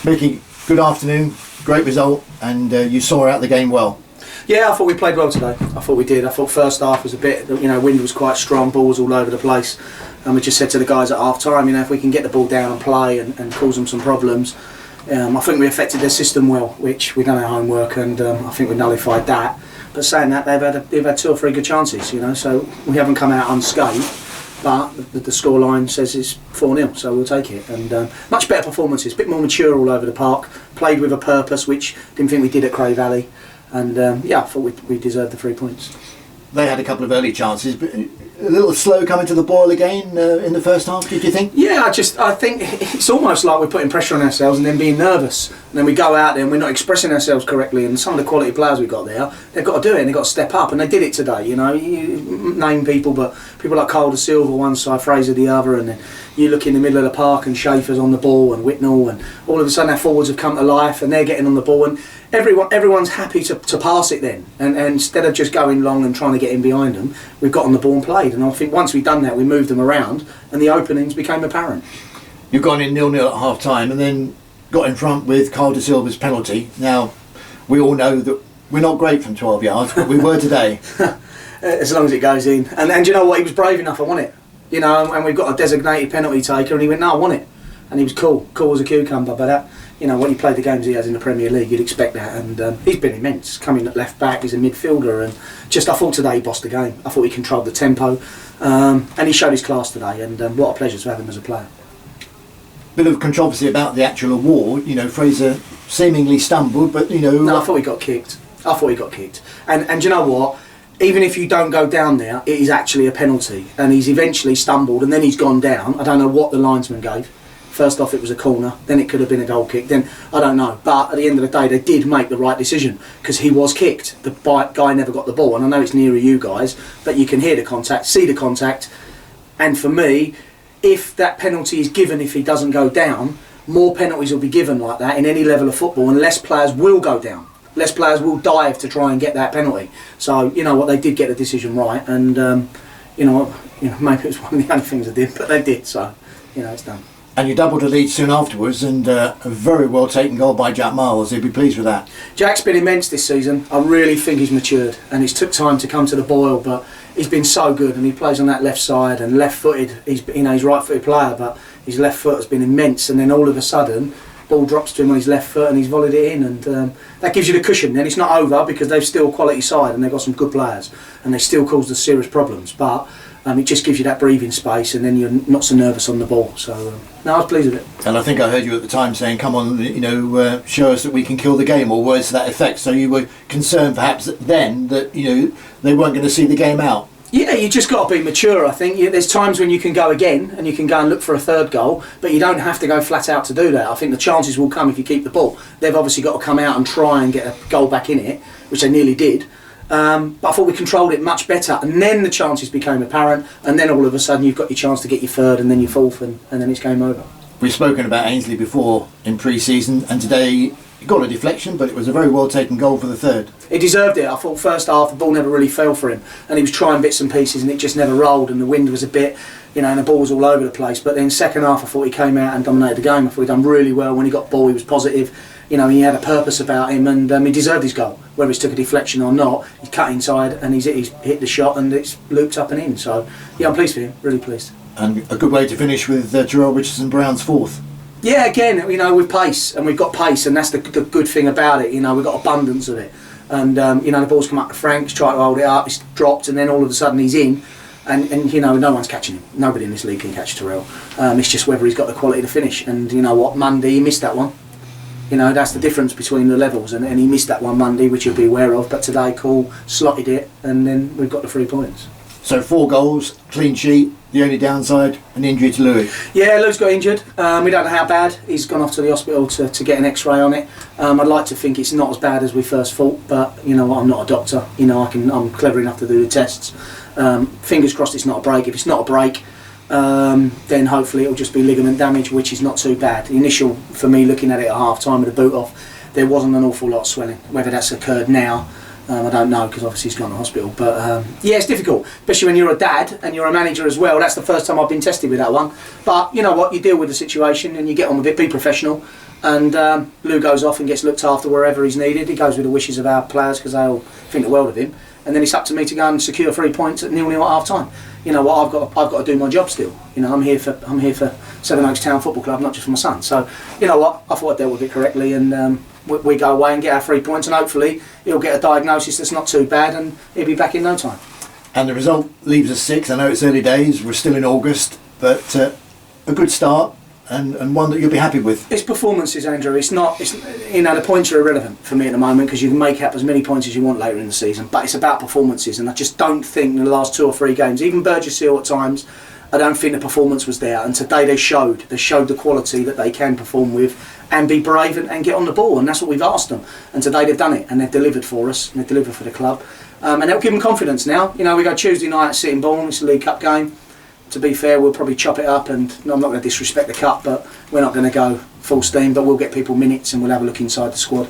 Micky, good afternoon, great result, and you saw out the game well. Yeah, I thought we played well today. I thought we did. I thought first half was a bit, wind was quite strong, ball was all over the place, and we just said to the guys at half time, if we can get the ball down and play and cause them some problems. I think we affected their system well, which we've done our homework, and I think we nullified that. But saying that, they've had 2 or 3 good chances, so we haven't come out unscathed. But the scoreline says it's 4-0, so we'll take it. And much better performances, a bit more mature all over the park, played with a purpose, which I didn't think we did at Cray Valley. And I thought we deserved the 3 points. They had a couple of early chances, but a little slow coming to the boil again in the first half, did you think? Yeah, I think it's almost like we're putting pressure on ourselves and then being nervous. And then we go out there and we're not expressing ourselves correctly. And some of the quality players we've got there, they've got to do it and they've got to step up. And they did it today, You name people, but people like Silva one side, Fraser the other. And then you look in the middle of the park and Schaefer's on the ball and Whitnell. And all of a sudden our forwards have come to life and they're getting on the ball. And everyone's happy to pass it then. And instead of just going long and trying to get in behind them, we've got on the ball and played. And I think once we've done that, we moved them around and the openings became apparent. You've gone in 0-0 at half time and then got in front with Carl De Silva's penalty. Now, we all know that we're not great from 12 yards, but we were today. As long as it goes in. And you know what, he was brave enough, I want it. And we've got a designated penalty taker and he went, no, I want it. And he was cool as a cucumber, but that, when you play the games he has in the Premier League, you'd expect that. And he's been immense, coming at left back, he's a midfielder, and I thought today he bossed the game. I thought he controlled the tempo, and he showed his class today, and what a pleasure to have him as a player. Bit of controversy about the actual award. Fraser seemingly stumbled, but No, I thought he got kicked. And you know what? Even if you don't go down there, it is actually a penalty, and he's eventually stumbled, and then he's gone down. I don't know what the linesman gave. First off, it was a corner, then it could have been a goal kick, then I don't know. But at the end of the day, they did make the right decision because he was kicked. The guy never got the ball, and I know it's nearer you guys, but you can hear the contact, see the contact. And for me, if that penalty is given, if he doesn't go down, more penalties will be given like that in any level of football, and less players will go down. Less players will dive to try and get that penalty. So, they did get the decision right, and, maybe it was one of the only things they did, but they did, so, it's done. And you doubled the lead soon afterwards, and a very well taken goal by Jack Miles. He'd be pleased with that. Jack's been immense this season. I really think he's matured, and it's took time to come to the boil, but he's been so good, and he plays on that left side and left-footed. He's right-footed player, but his left foot has been immense, and then all of a sudden, ball drops to him on his left foot, and he's volleyed it in, and that gives you the cushion. Then it's not over because they've still quality side, and they've got some good players, and they still cause the serious problems, but. It just gives you that breathing space, and then you're not so nervous on the ball. So, I was pleased with it. And I think I heard you at the time saying, "Come on, show us that we can kill the game," or words to that effect. So you were concerned, perhaps, then that they weren't going to see the game out. Yeah, you just got to be mature. I think there's times when you can go again, and you can go and look for a third goal, but you don't have to go flat out to do that. I think the chances will come if you keep the ball. They've obviously got to come out and try and get a goal back in it, which they nearly did. But I thought we controlled it much better, and then the chances became apparent, and then all of a sudden you've got your chance to get your third and then your fourth, and then it's game over. We've spoken about Ainsley before in pre-season, and today he got a deflection, but it was a very well taken goal for the third. He deserved it. I thought first half the ball never really fell for him, and he was trying bits and pieces and it just never rolled, and the wind was a bit, and the ball was all over the place. But then second half I thought he came out and dominated the game. I thought he'd done really well. When he got the ball he was positive. He had a purpose about him, and he deserved his goal. Whether he's took a deflection or not, he's cut inside and he's hit the shot and it's looped up and in. So, I'm pleased for him, really pleased. And a good way to finish with Tyrell Richardson-Brown's fourth. Yeah, again, with pace, and we've got pace, and that's the good thing about it. We've got abundance of it. And, the ball's come up to Frank's, tried to hold it up, it's dropped, and then all of a sudden he's in. And no one's catching him. Nobody in this league can catch Tyrell. It's just whether he's got the quality to finish. And you know what, Monday he missed that one. That's the difference between the levels, and he missed that one Monday, which you'll be aware of, but today Cool slotted it, and then we've got the 3 points. So 4 goals, clean sheet, the only downside, an injury to Louis. Yeah, Louis got injured. We don't know how bad. He's gone off to the hospital to get an x-ray on it. I'd like to think it's not as bad as we first thought, but I'm not a doctor. I'm clever enough to do the tests. Fingers crossed it's not a break. If it's not a break, then hopefully it'll just be ligament damage, which is not too bad. The initial, for me, looking at it at half time with the boot off, there wasn't an awful lot of swelling. Whether that's occurred now, I don't know, because obviously he's gone to hospital. But it's difficult, especially when you're a dad and you're a manager as well. That's the first time I've been tested with that one. But you know what, you deal with the situation and you get on with it, be professional. And Lou goes off and gets looked after wherever he's needed. He goes with the wishes of our players because they all think the world of him. And then it's up to me to go and secure 3 points at 0-0 at half time. You know what? I've got to do my job still. You know, I'm here for Sevenoaks Town Football Club, not just for my son. So you know what? I thought I dealt with it correctly, and we go away and get our 3 points, and hopefully he'll get a diagnosis that's not too bad, and he'll be back in no time. And the result leaves us 6th. I know it's early days. We're still in August, but a good start. And one that you'll be happy with. It's performances, Andrew. It's you know, the points are irrelevant for me at the moment because you can make up as many points as you want later in the season. But it's about performances, and I just don't think in the last 2 or 3 games, even Burgess Hill at times, I don't think the performance was there. And today they showed the quality that they can perform with and be brave and get on the ball. And that's what we've asked them. And today they've done it, and they've delivered for us, and they've delivered for the club. And that'll give them confidence now. You know, we go Tuesday night at Sittingbourne. It's a League Cup game. To be fair, we'll probably chop it up, and I'm not going to disrespect the cup, but we're not going to go full steam, but we'll get people minutes and we'll have a look inside the squad,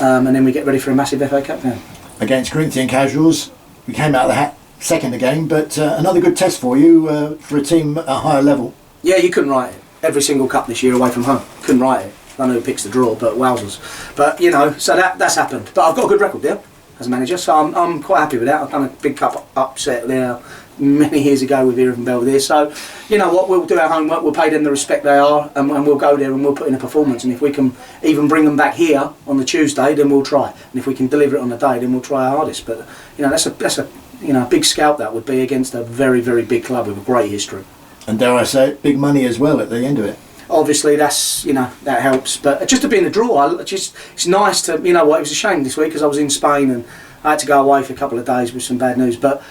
and then we get ready for a massive FA Cup game. Against Corinthian Casuals, we came out of the hat second again, but another good test for you for a team at a higher level. Yeah, you couldn't write it. Every single cup this year away from home. Couldn't write it. I know who picks the draw, but wowzers. But, you know, so that's happened. But I've got a good record there as a manager, so I'm quite happy with that. I've done a big cup upset there many years ago with Everett and Belvedere. So, you know what, we'll do our homework, we'll pay them the respect they are, and we'll go there and we'll put in a performance. And if we can even bring them back here on the Tuesday, then we'll try. And if we can deliver it on the day, then we'll try our hardest. But, you know, that's a you know, a big scalp that would be against a very, very big club with a great history. And dare I say it, big money as well at the end of it. Obviously, that's, you know, that helps. But just to be in the draw, it's nice to, you know what, it was a shame this week because I was in Spain and I had to go away for a couple of days with some bad news. But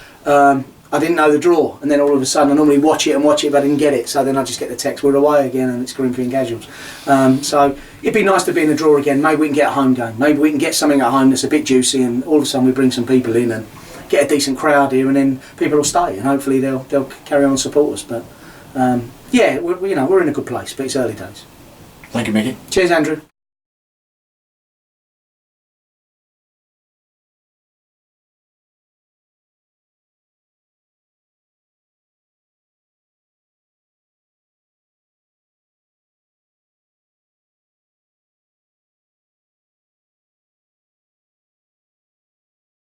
I didn't know the draw, and then all of a sudden I normally watch it, but I didn't get it. So then I just get the text, we're away again, and it's Corinthian Casuals. So it'd be nice to be in the draw again. Maybe we can get a home game. Maybe we can get something at home that's a bit juicy, and all of a sudden we bring some people in and get a decent crowd here, and then people will stay, and hopefully they'll carry on and support us. But yeah, we're in a good place, but it's early days. Thank you, Micky. Cheers, Andrew.